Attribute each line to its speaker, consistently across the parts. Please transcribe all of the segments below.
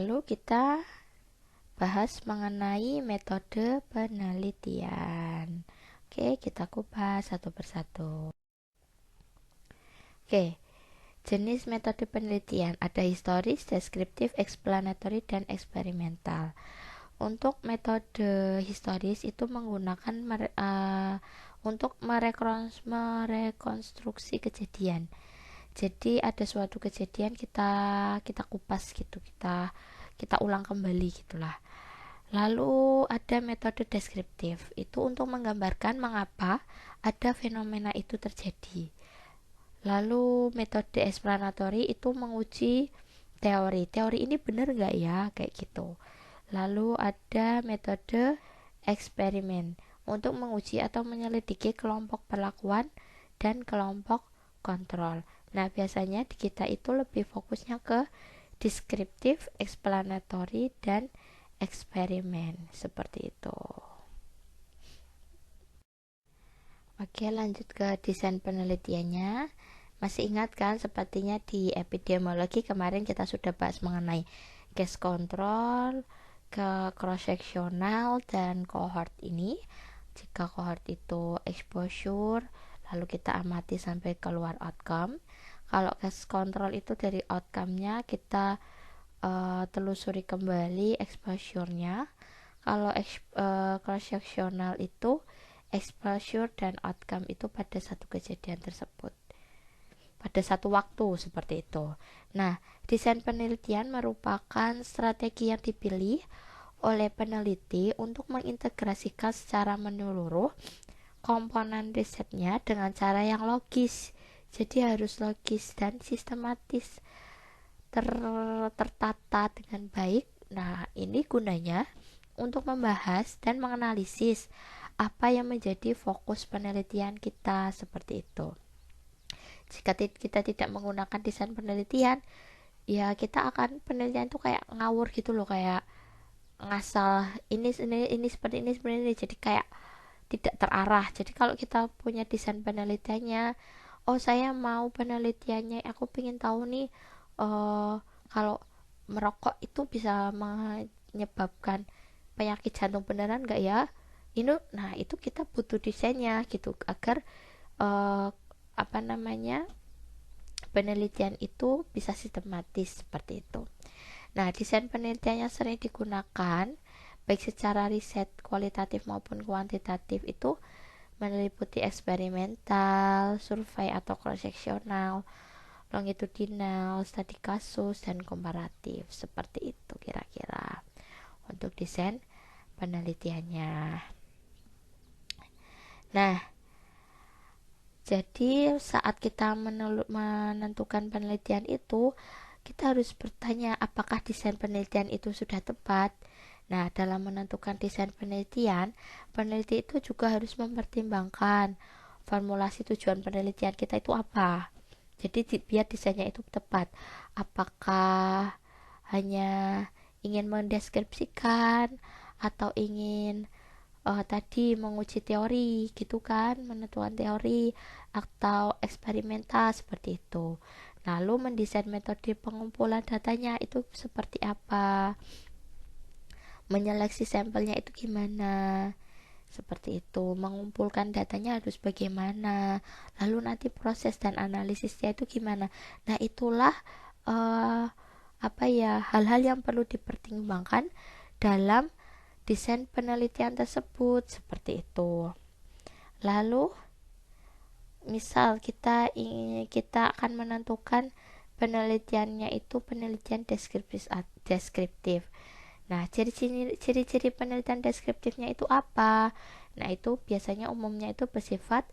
Speaker 1: Lalu kita bahas mengenai metode penelitian. Oke, kita kupas satu persatu. Oke, jenis metode penelitian ada historis, deskriptif, explanatory, dan eksperimental. Untuk metode historis itu menggunakan untuk merekonstruksi kejadian. Jadi ada suatu kejadian kita kupas gitu, kita ulang kembali gitulah. Lalu ada metode deskriptif, itu untuk menggambarkan mengapa ada fenomena itu terjadi. Lalu metode explanatory itu menguji teori ini benar nggak ya, kayak gitu. Lalu ada metode eksperimen untuk menguji atau menyelidiki kelompok perlakuan dan kelompok kontrol. Nah, biasanya di kita itu lebih fokusnya ke deskriptif, explanatory, dan eksperimen seperti itu. Oke, lanjut ke desain penelitiannya. Masih ingat kan, sepertinya di epidemiologi kemarin kita sudah bahas mengenai case control, ke cross sectional, dan cohort ini. Jika cohort itu exposure, lalu kita amati sampai keluar outcome. Kalau case control itu dari outcome-nya kita telusuri kembali exposure-nya. Kalau cross sectional itu exposure dan outcome itu pada satu kejadian tersebut, pada satu waktu, seperti itu. Nah, desain penelitian merupakan strategi yang dipilih oleh peneliti untuk mengintegrasikan secara menyeluruh komponen risetnya dengan cara yang logis. Jadi harus logis dan sistematis, tertata dengan baik. Nah, ini gunanya untuk membahas dan menganalisis apa yang menjadi fokus penelitian kita, seperti itu. Jika kita tidak menggunakan desain penelitian, ya kita akan penelitian itu kayak ngawur gitu loh, kayak ngasal ini seperti ini, jadi kayak tidak terarah. Jadi kalau kita punya desain penelitiannya, oh saya mau penelitiannya, aku pengen tahu nih, kalau merokok itu bisa menyebabkan penyakit jantung beneran nggak ya? Nah itu kita butuh desainnya gitu, agar uh, apa namanya penelitian itu bisa sistematis, seperti itu. Nah, desain penelitian yang sering digunakan baik secara riset kualitatif maupun kuantitatif itu meliputi eksperimental, survei atau cross-sectional, longitudinal, studi kasus, dan komparatif. Seperti itu kira-kira untuk desain penelitiannya. Nah, jadi saat kita menentukan penelitian itu, kita harus bertanya apakah desain penelitian itu sudah tepat. Nah, dalam menentukan desain penelitian, peneliti itu juga harus mempertimbangkan formulasi tujuan penelitian kita itu apa. Jadi biar desainnya itu tepat. Apakah hanya ingin mendeskripsikan atau ingin tadi menguji teori gitu kan, menentukan teori atau eksperimental, seperti itu. Lalu mendesain metode pengumpulan datanya itu seperti apa, menyeleksi sampelnya itu gimana, seperti itu, mengumpulkan datanya harus bagaimana, lalu nanti proses dan analisisnya itu gimana. Nah itulah uh, hal-hal yang perlu dipertimbangkan dalam desain penelitian tersebut, seperti itu. Lalu misal kita akan menentukan penelitiannya itu penelitian deskriptif. Nah, ciri-ciri penelitian deskriptifnya itu apa? Nah, itu biasanya umumnya itu bersifat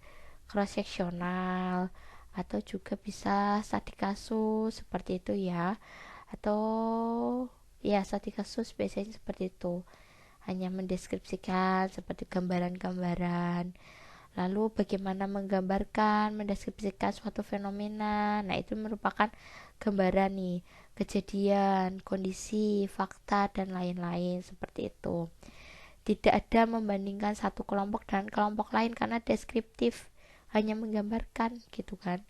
Speaker 1: cross sectional atau juga bisa studi kasus, seperti itu ya. Atau ya studi kasus biasanya seperti itu, hanya mendeskripsikan seperti gambaran-gambaran. Lalu bagaimana mendeskripsikan suatu fenomena. Nah, itu merupakan gambaran nih, kejadian, kondisi, fakta, dan lain-lain, seperti itu. Tidak ada membandingkan satu kelompok dengan kelompok lain karena deskriptif, hanya menggambarkan gitu kan.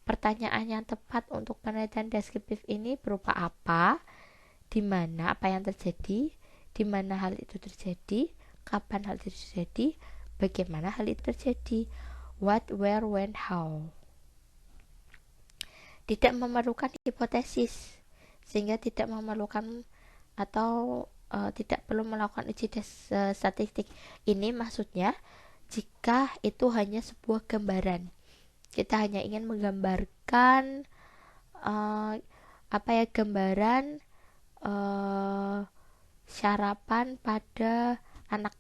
Speaker 1: Pertanyaan yang tepat untuk penelitian deskriptif ini berupa apa? di mana apa yang terjadi, di mana hal itu terjadi, kapan hal itu terjadi, bagaimana hal itu terjadi, what, where, when, how. Tidak memerlukan hipotesis, sehingga tidak memerlukan atau tidak perlu melakukan uji statistik. Ini maksudnya jika itu hanya sebuah gambaran, kita hanya ingin menggambarkan gambaran syarapan pada anak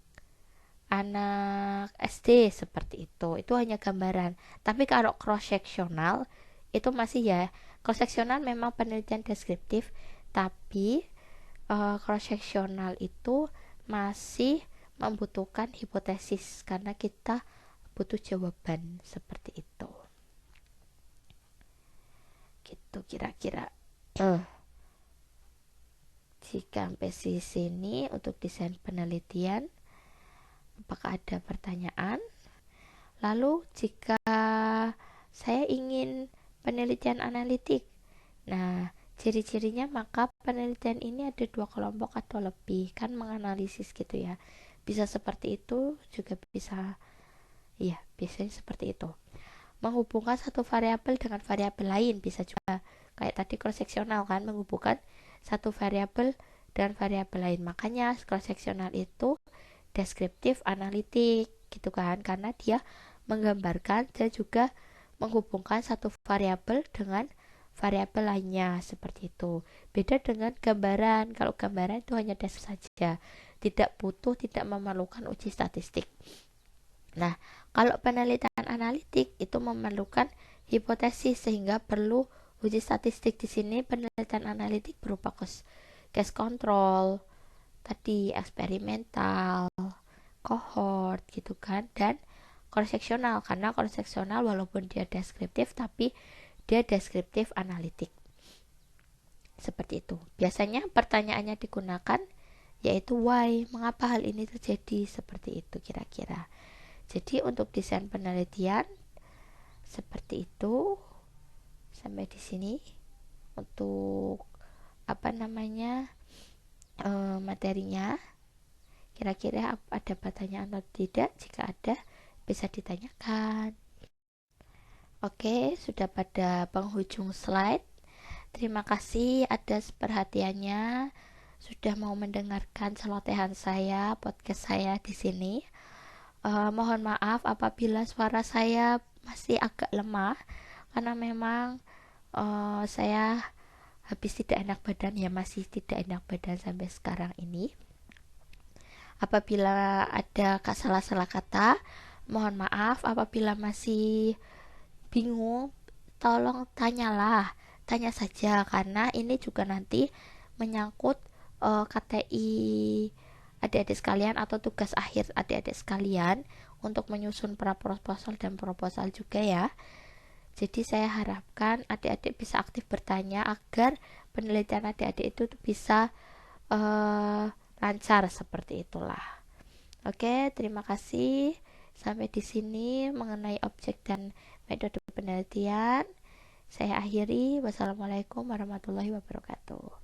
Speaker 1: SD seperti itu hanya gambaran. Tapi kalau cross sectional itu masih ya, cross sectional memang penelitian deskriptif, tapi cross sectional itu masih membutuhkan hipotesis karena kita butuh jawaban seperti itu. Gitu kira-kira. Jika sampai sini untuk desain penelitian, apakah ada pertanyaan? Lalu jika saya ingin penelitian analitik, nah ciri-cirinya maka penelitian ini ada 2 kelompok atau lebih, kan menganalisis gitu ya. Bisa seperti itu, juga bisa, iya biasanya seperti itu. Menghubungkan satu variabel dengan variabel lain, bisa juga kayak tadi cross sectional kan, menghubungkan satu variabel dengan variabel lain. Makanya cross sectional itu deskriptif analitik gitu kan, karena dia menggambarkan dan juga menghubungkan satu variabel dengan variabel lainnya seperti itu. Beda dengan gambaran. Kalau gambaran itu hanya dasar saja, tidak memerlukan uji statistik. Nah, kalau penelitian analitik itu memerlukan hipotesis sehingga perlu uji statistik. Di sini penelitian analitik berupa case control, tadi eksperimental, cohort gitu kan, dan cross sectional, karena cross sectional walaupun dia deskriptif tapi dia deskriptif analitik. Seperti itu. Biasanya pertanyaannya digunakan yaitu why, mengapa hal ini terjadi, seperti itu kira-kira. Jadi untuk desain penelitian seperti itu. Sampai di sini untuk materinya. Kira-kira ada pertanyaan atau tidak? Jika ada, bisa ditanyakan. Oke, sudah pada penghujung slide. Terima kasih atas perhatiannya, sudah mau mendengarkan celotehan saya, podcast saya di sini. Mohon maaf apabila suara saya masih agak lemah, karena memang saya habis tidak enak badan ya, masih tidak enak badan sampai sekarang ini. Apabila ada salah-salah kata, mohon maaf. Apabila masih bingung, tolong tanya saja, karena ini juga nanti menyangkut KTI adik-adik sekalian atau tugas akhir adik-adik sekalian untuk menyusun proposal dan proposal juga ya. Jadi saya harapkan adik-adik bisa aktif bertanya agar penelitian adik-adik itu bisa lancar, seperti itulah. Oke, terima kasih. Sampai di sini mengenai objek dan metode penelitian. Saya akhiri. Wassalamualaikum warahmatullahi wabarakatuh.